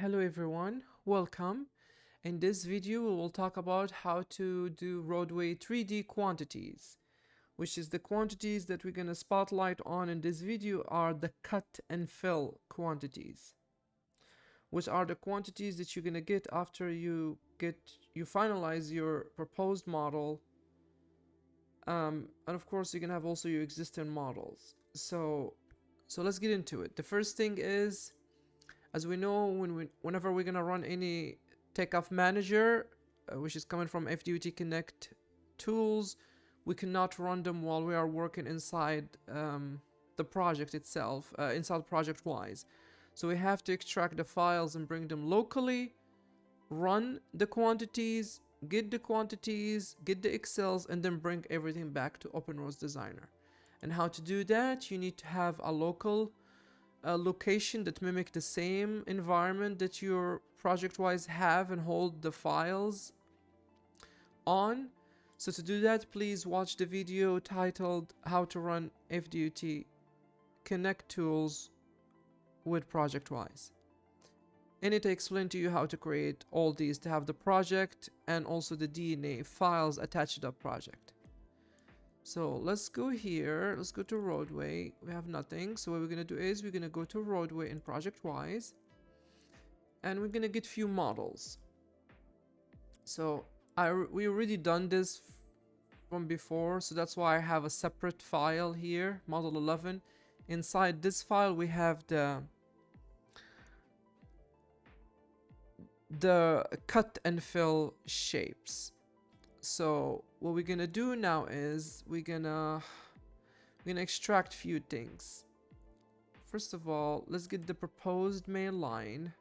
Hello everyone, welcome. In this video we will talk about how to do Roadway 3D quantities, which is the quantities that we're going to spotlight on in this video are the cut and fill quantities, which are the quantities that you're going to get after you finalize your proposed model. And of course you're going to have also your existing models. So let's get into it. The first thing is, as we know, whenever we're gonna run any takeoff manager, which is coming from FDOT Connect tools, we cannot run them while we are working inside the project itself, inside project-wise. So we have to extract the files and bring them locally, run the quantities, get the Excels, and then bring everything back to OpenRoads Designer. And how to do that? You need to have a local location that mimic the same environment that your project-wise have and hold the files on. So to do that, please watch the video titled How to Run FDOT Connect Tools with Project-wise. And it explains to you how to create all these to have the project and also the DNA files attached to the project. So let's go here, let's go to Roadway. We have nothing, so what we're gonna do is we're gonna go to Roadway in project-wise, and we're gonna get few models. So we already done this from before, so that's why I have a separate file here, model 11. Inside this file we have the cut and fill shapes. So what we're gonna do now is we're gonna extract few things. First of all, let's get the proposed main line,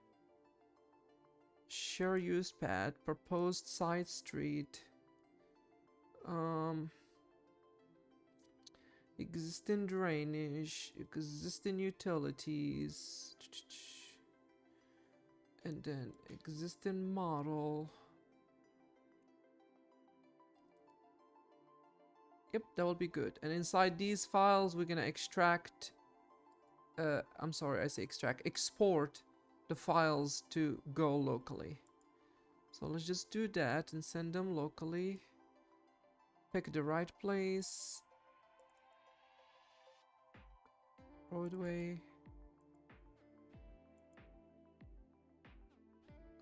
share use pad, proposed side street, existing drainage, existing utilities, and then existing model. Yep, that will be good. And inside these files, we're gonna extract, export the files to go locally. So let's just do that and send them locally. Pick the right place. Roadway.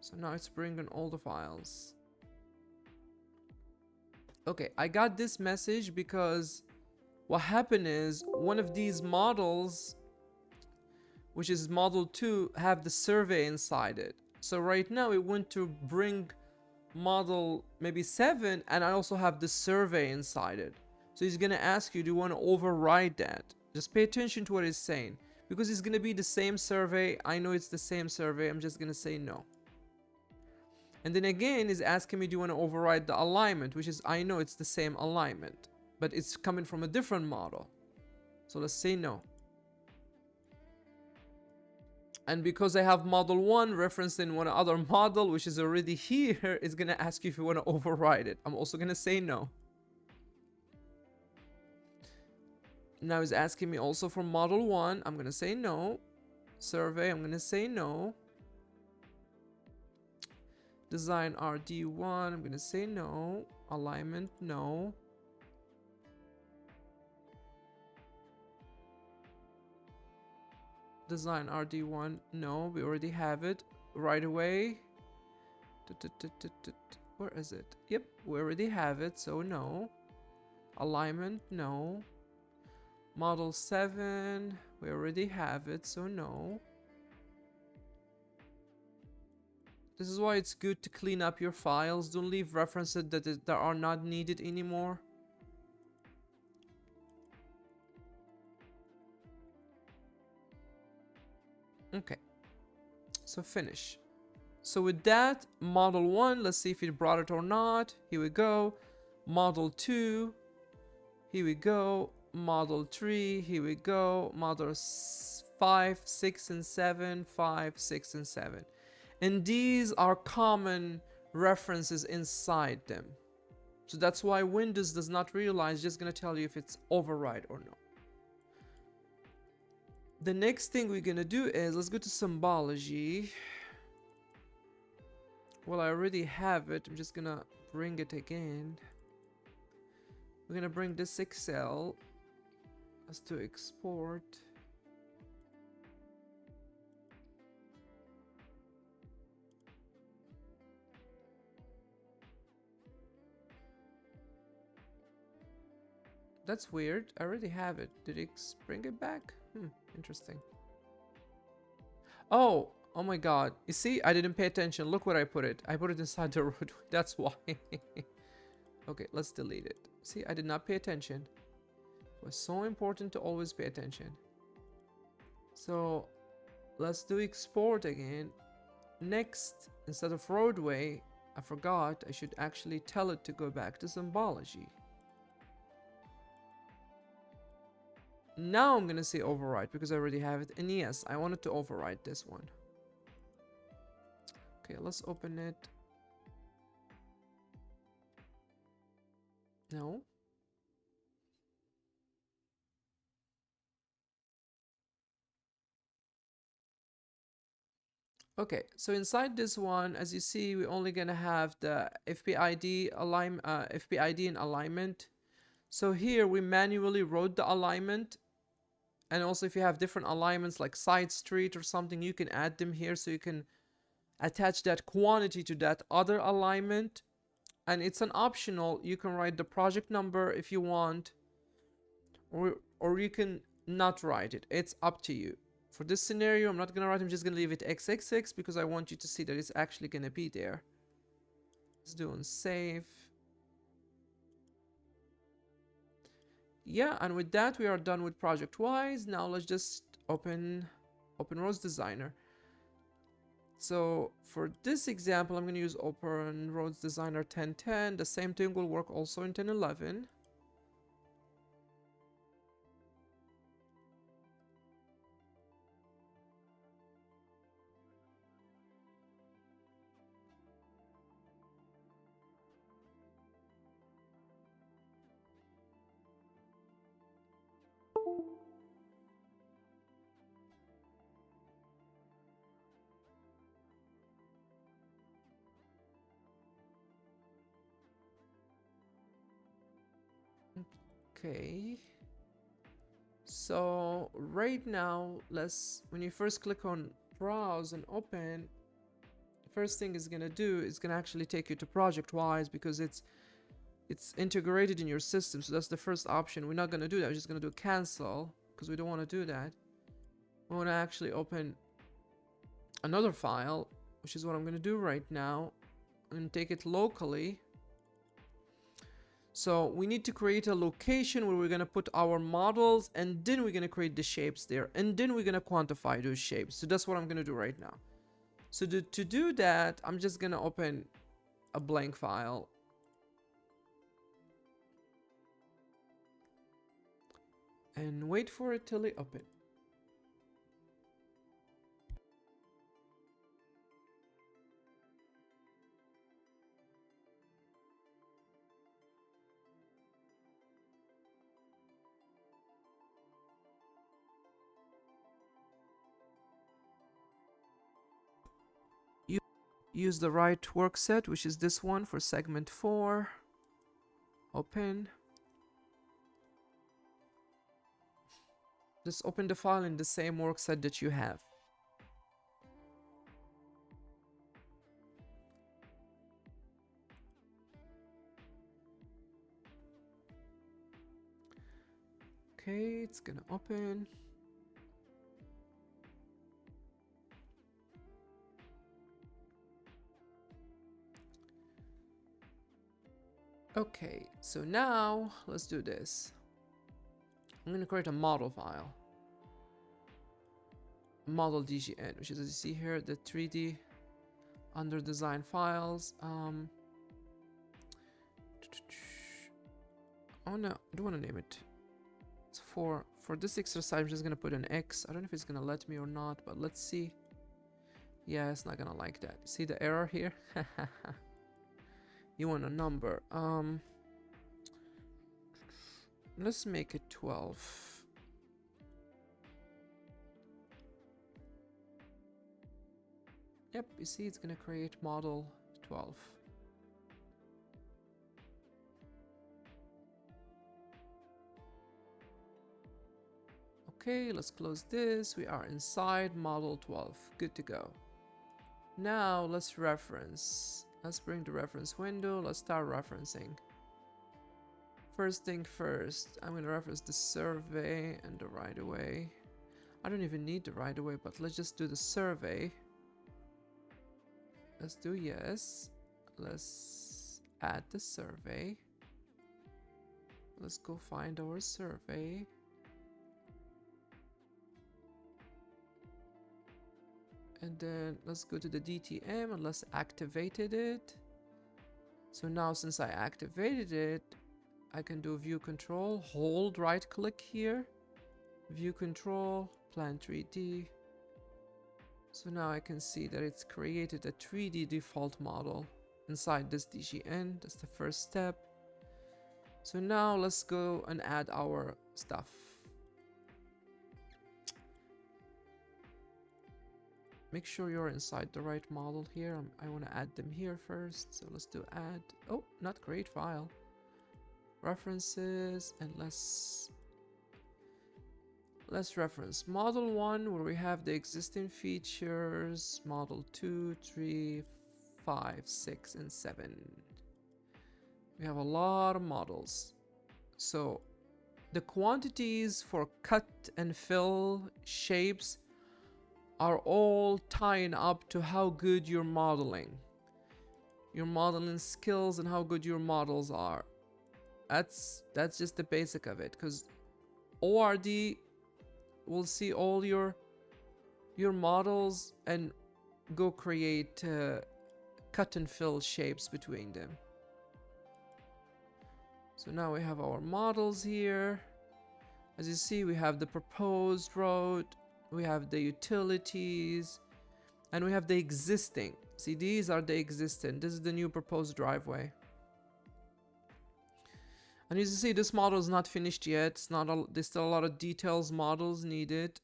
So now it's bringing all the files. Okay, I got this message because what happened is one of these models, which is model 2, have the survey inside it. So right now it went to bring model maybe 7, and I also have the survey inside it. So he's gonna ask you, do you want to override that? Just pay attention to what he's saying, because it's gonna be the same survey. I know it's the same survey. I'm just gonna say no. And then again is asking me, do you want to override the alignment, which is, I know it's the same alignment, but it's coming from a different model. So let's say no. And because I have model 1 referenced in one other model, which is already here, it's going to ask you if you want to override it. I'm also going to say no. Now it's asking me also for model 1. I'm going to say no. Survey, I'm going to say no. Design RD1, I'm gonna say no. Alignment, no. Design RD1, no. We already have it. Right away. Where is it? Yep, we already have it, so no. Alignment, no. Model 7, we already have it, so no. This is why it's good to clean up your files. Don't leave references that are not needed anymore. Okay, so finish. So with that, model 1, let's see if it brought it or not. Here we go. Model 2, here we go. Model 3, here we go. Model 5, 6, and 7, 5, 6, and 7. And these are common references inside them. So that's why Windows does not realize, just gonna tell you if it's override or no. The next thing we're gonna do is, let's go to symbology. Well, I already have it. I'm just gonna bring it again. We're gonna bring this Excel as to export. That's weird. I already have it. Did it bring it back? Interesting. Oh my god. You see, I didn't pay attention. Look where I put it. I put it inside the roadway. That's why. Okay, let's delete it. See, I did not pay attention. It was so important to always pay attention. So let's do export again. Next, instead of roadway, I forgot I should actually tell it to go back to symbology. Now I'm gonna say override because I already have it. And yes, I wanted to override this one. Okay, let's open it. No. Okay, so inside this one, as you see, we're only gonna have the FPID FPID and alignment. So here we manually wrote the alignment, and also if you have different alignments like side street or something, you can add them here, so you can attach that quantity to that other alignment. And it's an optional. You can write the project number if you want, or you can not write it. It's up to you. For this scenario, I'm not gonna write, I'm just gonna leave it XXX because I want you to see that it's actually gonna be there. Let's do on save. Yeah, and with that we are done with project wise. Now let's just open Roads Designer. So for this example, I'm gonna use Open Roads Designer 1010. The same thing will work also in 1011. Okay. So right now, when you first click on browse and open, the first thing it's gonna do is gonna actually take you to project wise because it's integrated in your system. So that's the first option. We're not gonna do that. We're just gonna do cancel because we don't want to do that. We want to actually open another file, which is what I'm gonna do right now, and take it locally. So we need to create a location where we're going to put our models, and then we're going to create the shapes there, and then we're going to quantify those shapes. So that's what I'm going to do right now. So to do that, I'm just going to open a blank file. And wait for it till it opens. Use the right work set, which is this one for segment 4. Open. Just open the file in the same work set that you have. Okay, it's gonna open. Okay, so now let's do this. I'm gonna create a model file. Model DGN, which is, as you see here, the 3D under design files. Oh no, I don't want to name it. It's for this exercise, I'm just gonna put an X. I don't know if it's gonna let me or not, but let's see. Yeah, it's not gonna like that. See the error here? You want a number. Let's make it 12. Yep, you see it's gonna create model 12. Okay, let's close this. We are inside model 12. Good to go. Now let's reference. Let's bring the reference window. Let's start referencing. First thing first, I'm going to reference the survey and the right-of-way. I don't even need the right-of-way, but let's just do the survey. Let's do yes. Let's add the survey. Let's go find our survey. And then let's go to the DTM and let's activate it. So now since I activated it, I can do view control, hold right click here, view control, plan 3D. So now I can see that it's created a 3D default model inside this DGN. That's the first step. So now let's go and add our stuff. Make sure you're inside the right model here. I want to add them here first. So let's do add. Oh, not create file. References, and let's reference model 1 where we have the existing features, model 2, 3, 5, 6, and 7. We have a lot of models. So the quantities for cut and fill shapes are all tying up to how good your modeling skills and how good your models are. That's just the basic of it, because ORD will see all your models and go create cut and fill shapes between them. So now we have our models here. As you see, we have the proposed road, we have the utilities, and we have the existing. See, these are the existing. This is the new proposed driveway. And as you see, this model is not finished yet. It's not there's still a lot of details, models needed.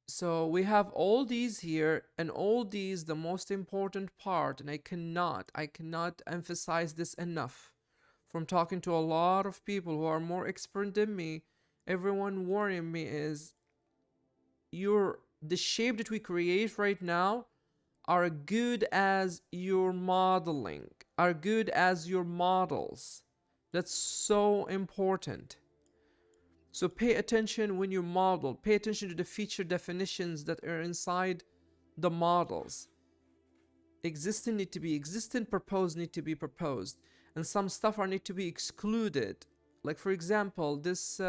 So we have all these here, and all these, the most important part, and I cannot emphasize this enough. From talking to a lot of people who are more expert than me, everyone warning me is the shape that we create right now are good as your modeling, are good as your models. That's so important. So pay attention when you model. Pay attention to the feature definitions that are inside the models. Existing need to be existing, proposed need to be proposed. And some stuff are need to be excluded. Like for example, this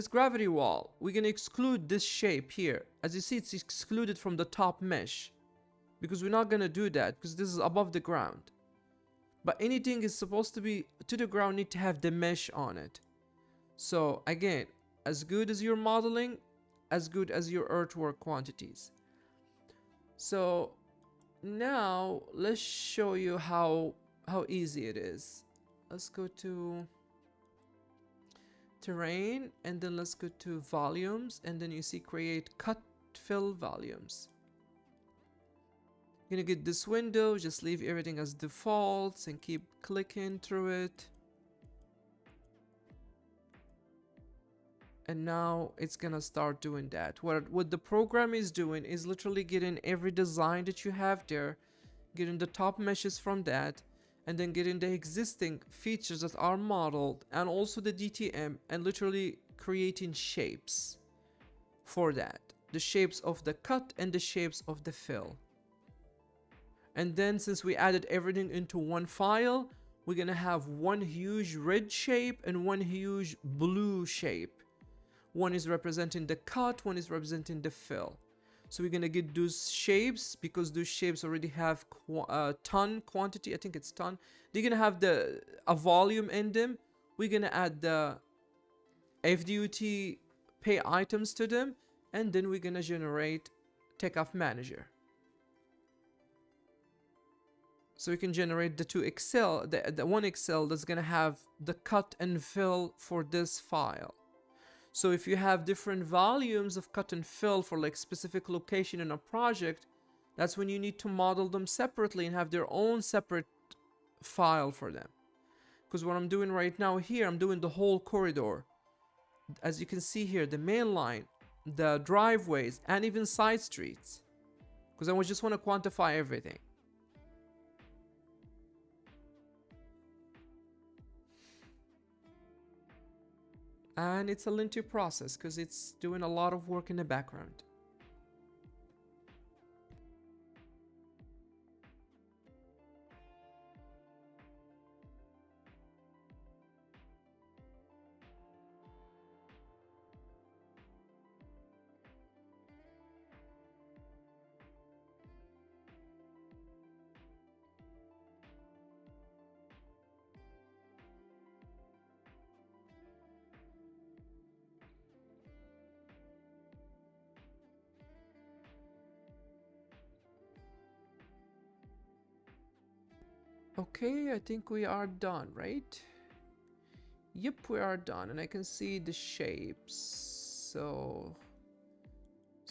gravity wall, we're gonna exclude this shape here. As you see, it's excluded from the top mesh because we're not gonna do that because this is above the ground. But anything is supposed to be to the ground need to have the mesh on it. So again, as good as your modeling, as good as your earthwork quantities. So now let's show you how easy it is. Let's go to terrain, and then let's go to volumes, and then you see create cut fill volumes. You're gonna get this window, just leave everything as defaults and keep clicking through it. And now it's gonna start doing that. What the program is doing is literally getting every design that you have there, getting the top meshes from that, and then getting the existing features that are modeled and also the DTM, and literally creating shapes for that. The shapes of the cut and the shapes of the fill. And then since we added everything into one file, we're gonna have one huge red shape and one huge blue shape. One is representing the cut, one is representing the fill. So we're gonna get those shapes because those shapes already have ton quantity. I think it's ton. They're gonna have a volume in them. We're gonna add the FDOT pay items to them, and then we're gonna generate takeoff manager. So we can generate the two Excel, the one Excel that's gonna have the cut and fill for this file. So if you have different volumes of cut and fill for like specific location in a project, that's when you need to model them separately and have their own separate file for them. Because what I'm doing right now here, I'm doing the whole corridor. As you can see here, the main line, the driveways, and even side streets. Because I just want to quantify everything. And it's a lengthy process because it's doing a lot of work in the background. Okay, I think we are done, right? Yep, we are done, and I can see the shapes. So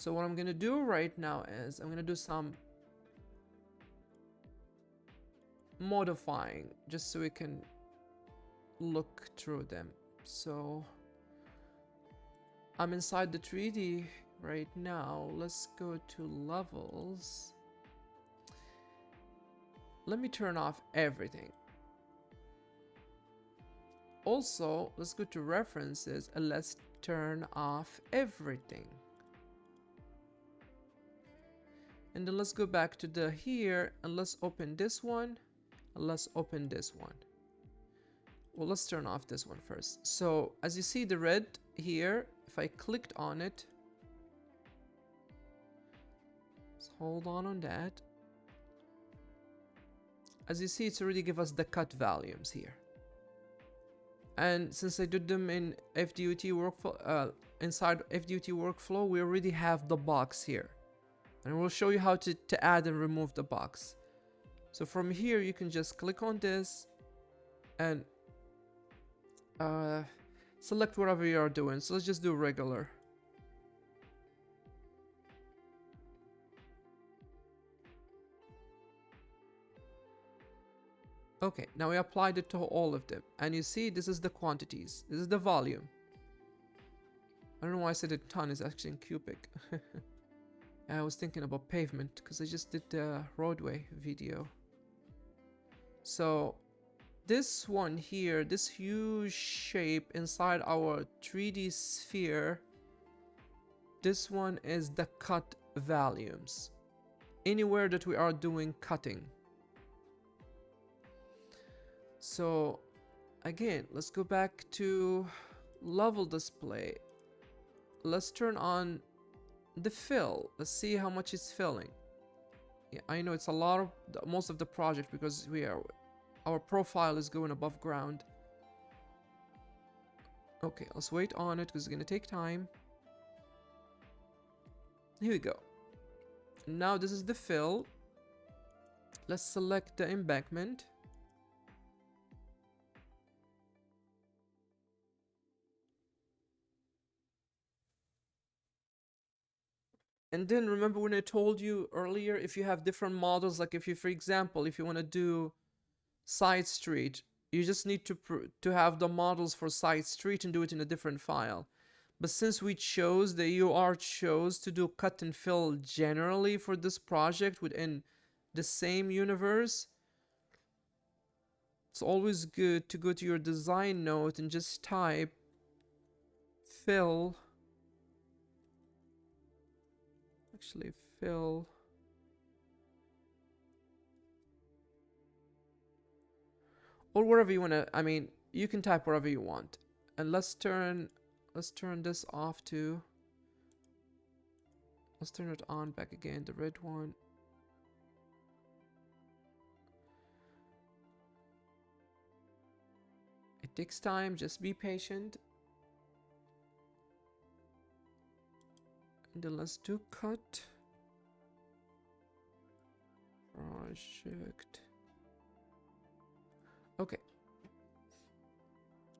what I'm gonna do right now is I'm gonna do some modifying just so we can look through them. So I'm inside the 3D right now. Let's go to levels. Let me turn off everything. Also, let's go to references and let's turn off everything. And then let's go back to the here and let's open this one and let's open this one. Well, let's turn off this one first. So as you see the red here, if I clicked on it, let's hold on that. As you see, it's already give us the cut volumes here. And since I did them in FDOT workflow, inside FDOT workflow, we already have the box here. And we'll show you how to add and remove the box. So from here, you can just click on this and select whatever you are doing. So let's just do regular. Okay, now we applied it to all of them. And you see, this is the quantities. This is the volume. I don't know why I said a ton is actually in cubic. I was thinking about pavement because I just did the roadway video. So this one here, this huge shape inside our 3D sphere, this one is the cut volumes. Anywhere that we are doing cutting. So again, let's go back to level display. Let's turn on the fill. Let's see how much it's filling. Yeah, I know it's a lot of most of the project because our profile is going above ground. Okay, let's wait on it because it's gonna take time. Here we go. Now this is the fill. Let's select the embankment. And then remember when I told you earlier, if you have different models, like if you, for example, if you want to do side street, you just need to have the models for side street and do it in a different file. But since we chose, the UR chose to do cut and fill generally for this project within the same universe, it's always good to go to your design note and just type fill. Actually, fill. Or whatever you want to, I mean, you can type whatever you want. And let's turn this off too. Let's turn it on back again, the red one. It takes time, just be patient. And then let's do cut. Project. Okay.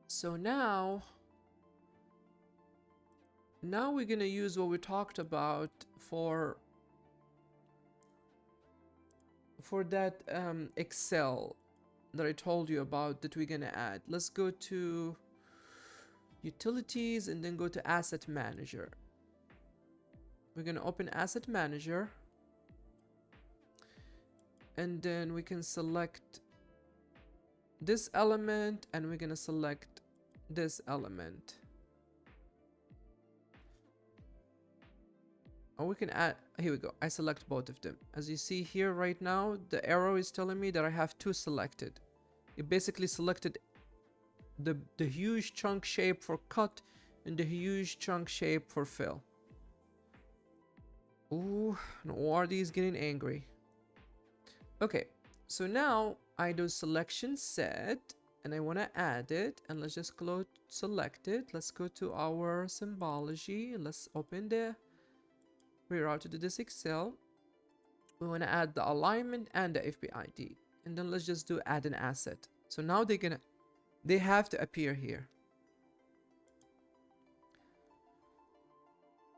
So now Now we're gonna use what we talked about for that Excel that I told you about that we're gonna add. Let's go to utilities and then go to asset manager. We're gonna open asset manager, and then we can select this element, and we're gonna select this element. Or we can add, here we go, I select both of them. As you see here right now, the arrow is telling me that I have two selected. It basically selected the huge chunk shape for cut and the huge chunk shape for fill. Ooh, no, are these getting angry? Okay, so now I do selection set and I want to add it, and let's just go select it. Let's go to our symbology and let's open the we're out to do this Excel. We want to add the alignment and the FPID, and then let's just do add an asset. So now they have to appear here.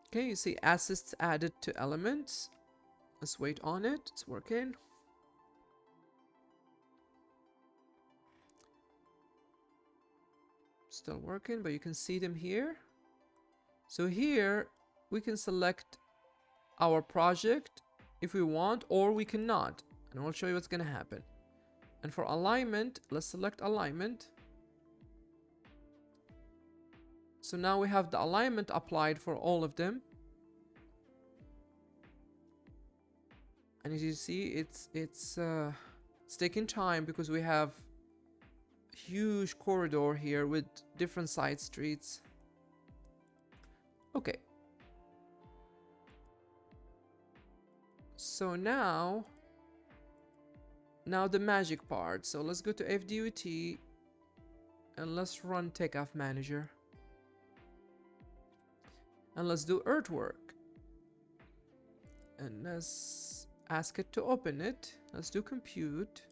Okay, you see assets added to elements. Let's wait on it. It's working. Still working, but you can see them here. So here we can select our project if we want, or we cannot, and I'll show you what's gonna happen. And for alignment, let's select alignment. So now we have the alignment applied for all of them, and as you see, it's taking time because we have huge corridor here with different side streets. Okay. So now the magic part. So let's go to FDOT and let's run takeoff manager. And let's do earthwork. And let's ask it to open it. Let's do compute.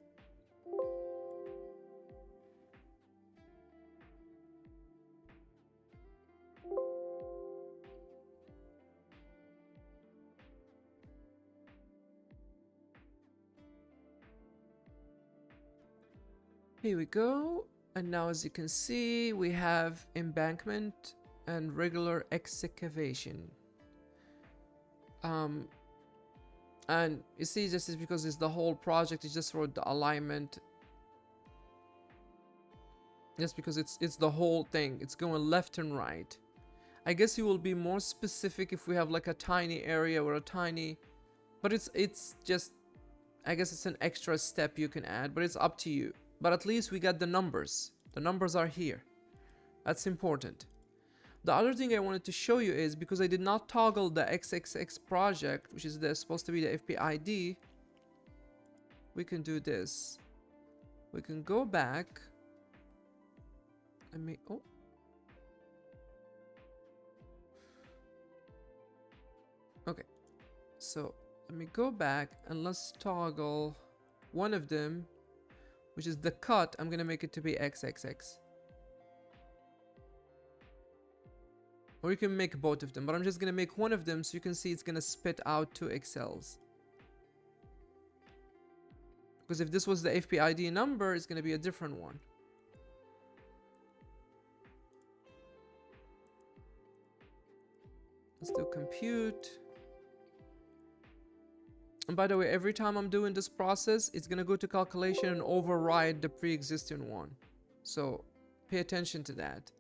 Here we go, and now as you can see, we have embankment and regular excavation. And you see, this is because it's the whole project. It just wrote the alignment, just because it's the whole thing. It's going left and right. I guess you will be more specific if we have like a tiny area or a tiny, but it's just, I guess it's an extra step you can add, but it's up to you. But at least we got the numbers. The numbers are here. That's important. The other thing I wanted to show you is, because I did not toggle the XXX project, which is supposed to be the FPID, we can do this. We can go back. Oh. Okay. So let me go back and let's toggle one of them, which is the cut. I'm gonna make it to be XXX. Or you can make both of them, but I'm just gonna make one of them so you can see it's gonna spit out two Excels. Because if this was the FPID number, it's gonna be a different one. Let's do compute. And by the way, every time I'm doing this process, it's gonna go to calculation and override the pre-existing one. So pay attention to that.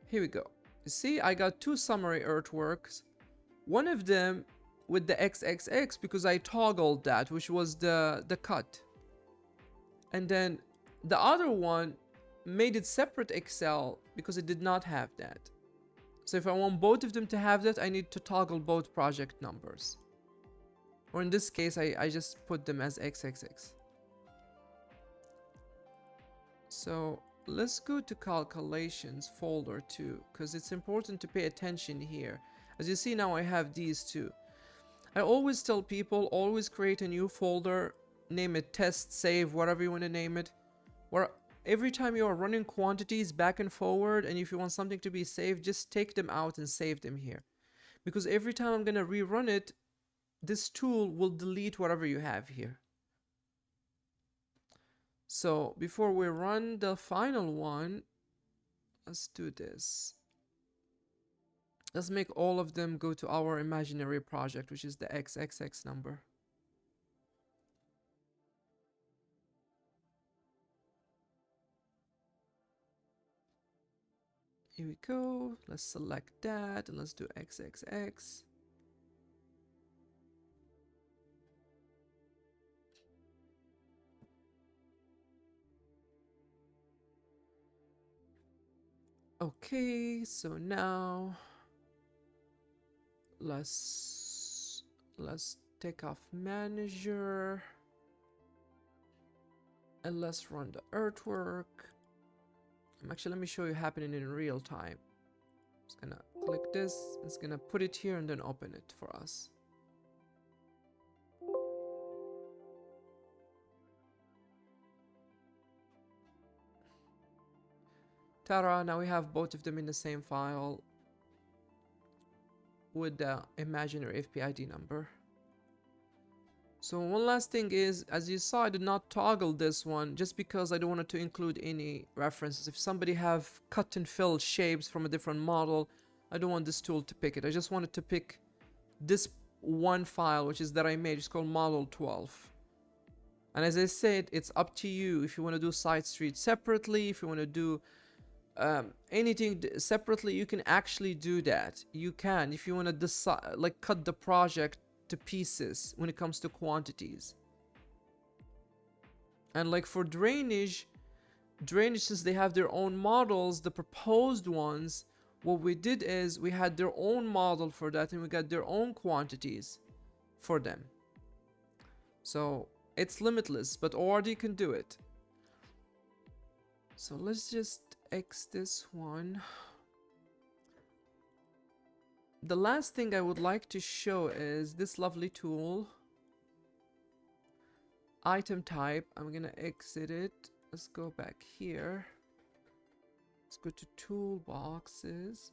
Here we go. You see, I got two summary earthworks. One of them with the XXX because I toggled that, which was the cut. And then the other one made it separate Excel because it did not have that. So if I want both of them to have that, I need to toggle both project numbers. Or in this case, I just put them as XXX. So let's go to calculations folder 2, because it's important to pay attention here. As you see now, I have these two. I always tell people, always create a new folder, name it test, save, whatever you want to name it, where every time you are running quantities back and forward, and if you want something to be saved, just take them out and save them here. Because every time I'm going to rerun it, this tool will delete whatever you have here. So before we run the final one, let's do this. Let's make all of them go to our imaginary project, which is the XXX number. Here we go. Let's select that and let's do XXX. Okay, so now let's take off manager and let's run the earthwork. Actually, let me show you happening in real time. Just gonna click this, it's gonna put it here and then open it for us. Ta-da, now we have both of them in the same file with the imaginary FPID number. So one last thing is, as you saw, I did not toggle this one just because I don't want it to include any references. If somebody have cut and fill shapes from a different model, I don't want this tool to pick it. I just wanted to pick this one file, which is that I made. It's called model 12. And as I said, it's up to you if you want to do side street separately, if you want to do anything separately, you can actually do that. You can, if you want to decide, like, cut the project to pieces when it comes to quantities. And like for drainage, since they have their own models, the proposed ones, what we did is we had their own model for that and we got their own quantities for them. So it's limitless, but ORD can do it. So let's just X this one. The last thing I would like to show is this lovely tool. Item type. I'm gonna exit it. Let's go back here. Let's go to toolboxes.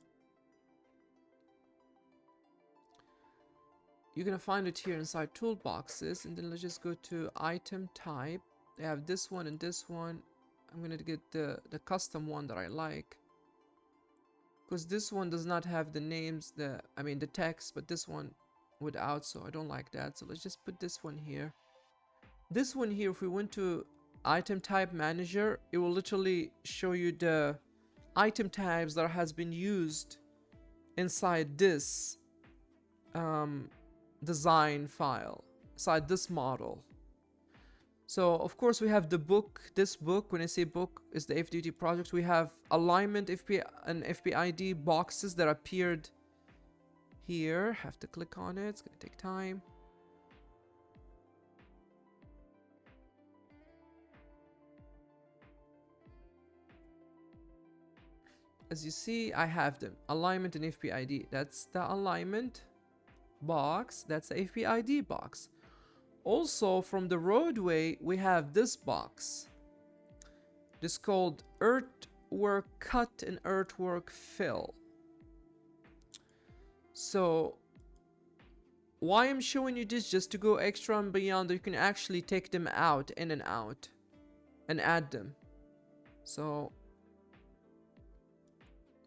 You're gonna find it here inside toolboxes, and then let's just go to item type. They have this one and this one. I'm gonna get the custom one that I like, because this one does not have the names, the text, but this one without, so I don't like that. So let's just put this one here. This one here, if we went to item type manager, it will literally show you the item types that has been used inside this design file, inside this model. So of course we have the book. This book, when I say book, is the FDOT project. We have alignment and FPID boxes that appeared here. Have to click on it. It's gonna take time. As you see, I have them. Alignment and FPID. That's the alignment box. That's the FPID box. Also, from the roadway, we have this box. This is called earthwork cut and earthwork fill. So why I'm showing you this, just to go extra and beyond, you can actually take them out, in and out, and add them. So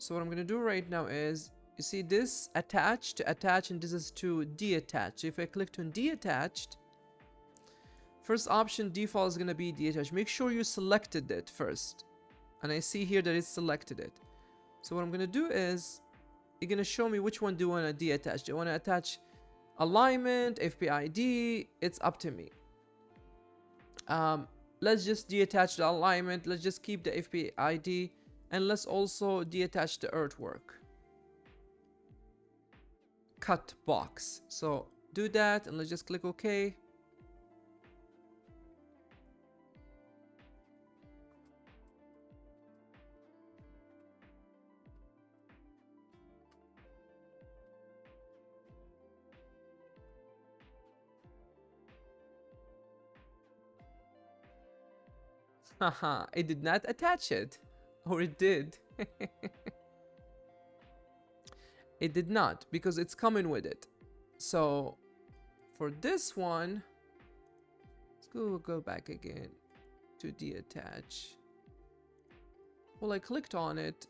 what I'm gonna do right now is, you see this attach to attach, and this is to deattach. If I click on deattached, first option default is gonna be deattached. Make sure you selected it first, and I see here that it's selected it. So what I'm gonna do is, you're gonna show me which one do you want to deattach. Do you want to attach alignment, FPID? It's up to me. Let's just deattach the alignment. Let's just keep the FPID, and let's also deattach the earthwork cut box. So do that, and let's just click OK. Haha, it did not attach it. Or it did. It did not, because it's coming with it. So for this one, let's go back again to deattach. Well, I clicked on it.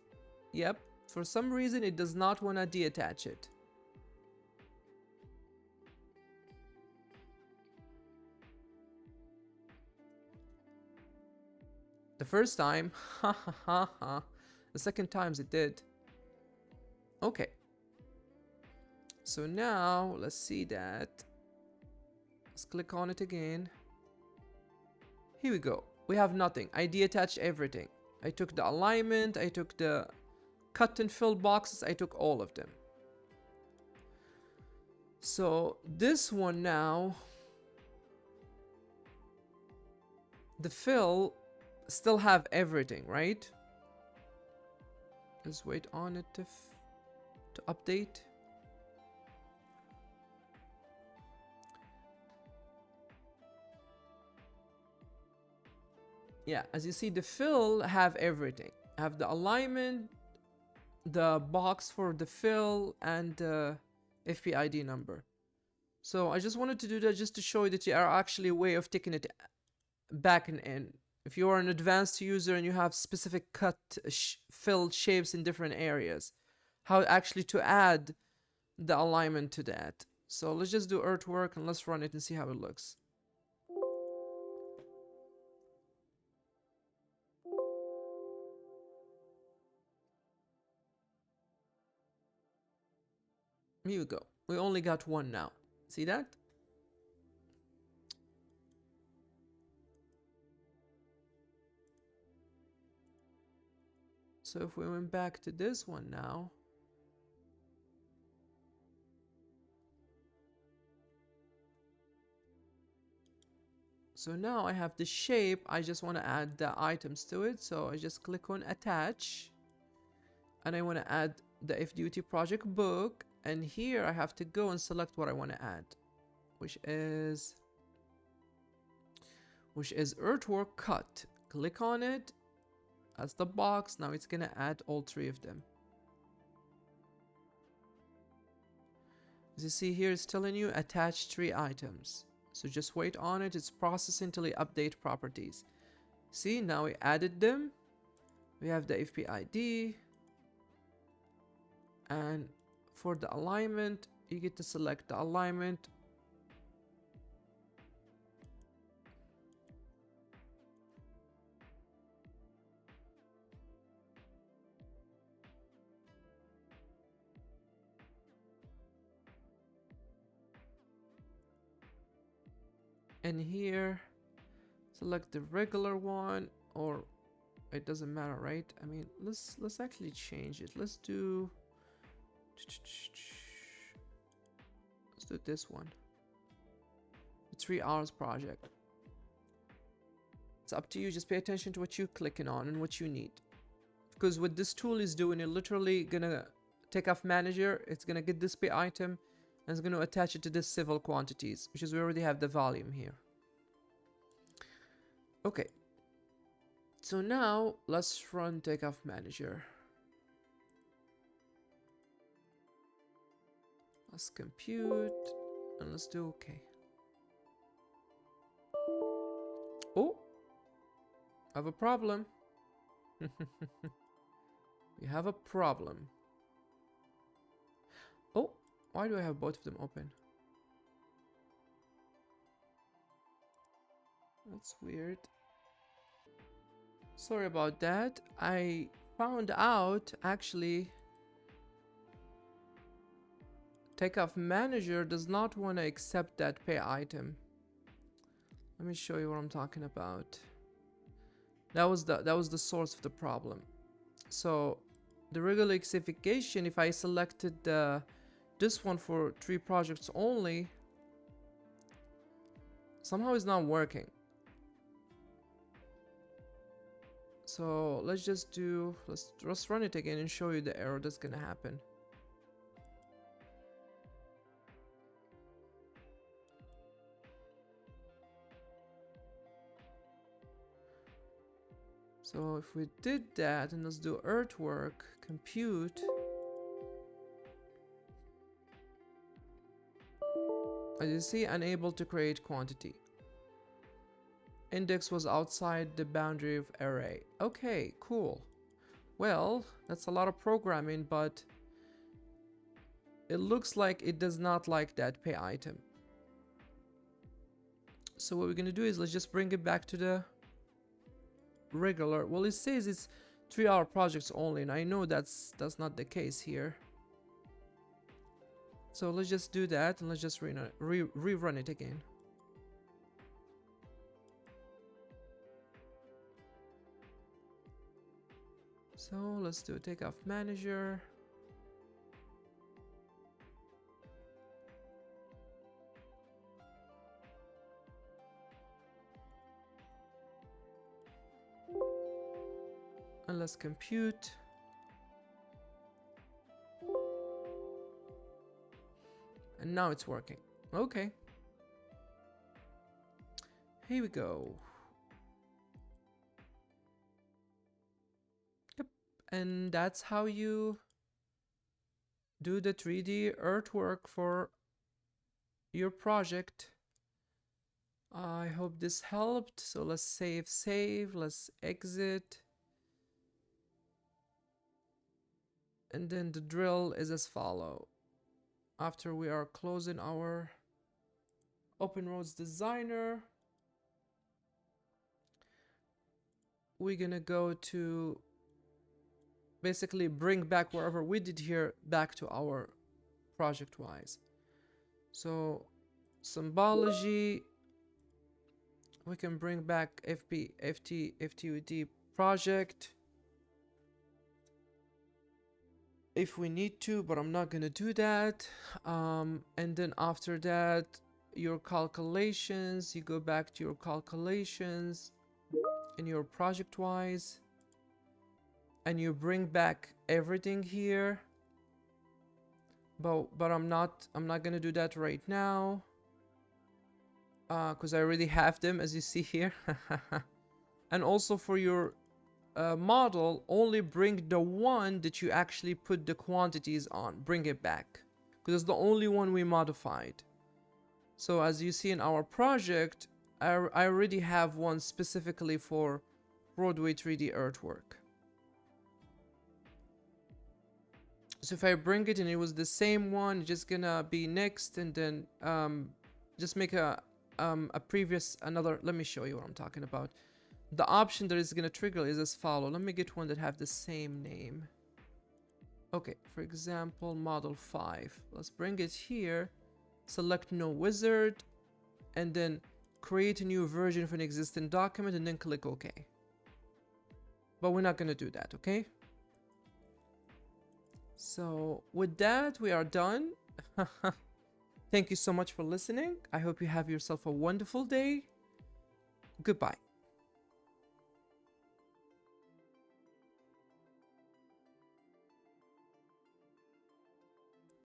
Yep, for some reason it does not want to deattach it. The first time, ha ha ha ha. The second times it did. Okay. So now let's see that. Let's click on it again. Here we go. We have nothing. I deattached everything. I took the alignment, I took the cut and fill boxes, I took all of them. So this one now, the fill still have everything, right? Let's wait on it to update. Yeah, as you see, the fill have everything. Have the alignment, the box for the fill, and the FPID number. So I just wanted to do that just to show you that there are actually a way of taking it back and in. If you are an advanced user and you have specific cut fill shapes in different areas, how actually to add the alignment to that. So let's just do earthwork and let's run it and see how it looks. Here we go. We only got one now. See that? So if we went back to this one now, so now I have the shape. I just want to add the items to it. So I just click on attach and I want to add the FDOT project book. And here I have to go and select what I want to add, which is earthwork cut. Click on it as the box. Now it's going to add all three of them. As you see here, it's telling you attach 3 items. So just wait on it. It's processing until it update properties. See, now we added them. We have the FPID. And for the alignment, you get to select the alignment. And here, select the regular one, or it doesn't matter, right? I mean, let's actually change it. Let's do this one. The 3 hours project. It's up to you. Just pay attention to what you're clicking on and what you need. Because what this tool is doing, it's literally gonna take off manager. It's gonna get this pay item and it's gonna attach it to this civil quantities, which is we already have the volume here. Okay. So now let's run takeoff manager. Let's compute and let's do okay. Oh, I have a problem. We have a problem. Oh, why do I have both of them open? That's weird. Sorry about that. I found out actually takeoff manager does not want to accept that pay item. Let me show you what I'm talking about. That was the source of the problem. So the regular execution, if I selected this one for 3 projects only, somehow it's not working. So let's just do, let's run it again and show you the error that's gonna happen. So if we did that, and let's do earthwork, compute. As you see, unable to create quantity. Index was outside the boundary of array. Okay, cool. Well, that's a lot of programming, but it looks like it does not like that pay item. So what we're gonna do is let's just bring it back to the regular. Well, it says it's 3-hour projects only, and I know that's not the case here. So let's just do that, and let's just rerun it again. So let's do a takeoff manager. And let's compute. And now it's working. Okay. Here we go. Yep. And that's how you do the 3D earthwork for your project. I hope this helped. So let's save, let's exit. And then the drill is as follow. After we are closing our Open Roads Designer, we're gonna go to basically bring back wherever we did here back to our project wise. So symbology, we can bring back FDOT project if we need to, but I'm not gonna do that. And then after that, your calculations, you go back to your calculations in your project wise, and you bring back everything here. But I'm not gonna do that right now, because I already have them, as you see here. And also for your model, only bring the one that you actually put the quantities on. Bring it back, because it's the only one we modified. So as you see in our project, I already have one specifically for Roadway 3D earthwork. So if I bring it and it was the same one, just gonna be next, and then just make a previous another. Let me show you what I'm talking about. The option that is gonna trigger is as follow. Let me get one that have the same name. Okay, for example, model 5. Let's bring it here. Select no wizard, and then create a new version of an existing document, and then click OK. But we're not gonna do that, okay? So with that, we are done. Thank you so much for listening. I hope you have yourself a wonderful day. Goodbye.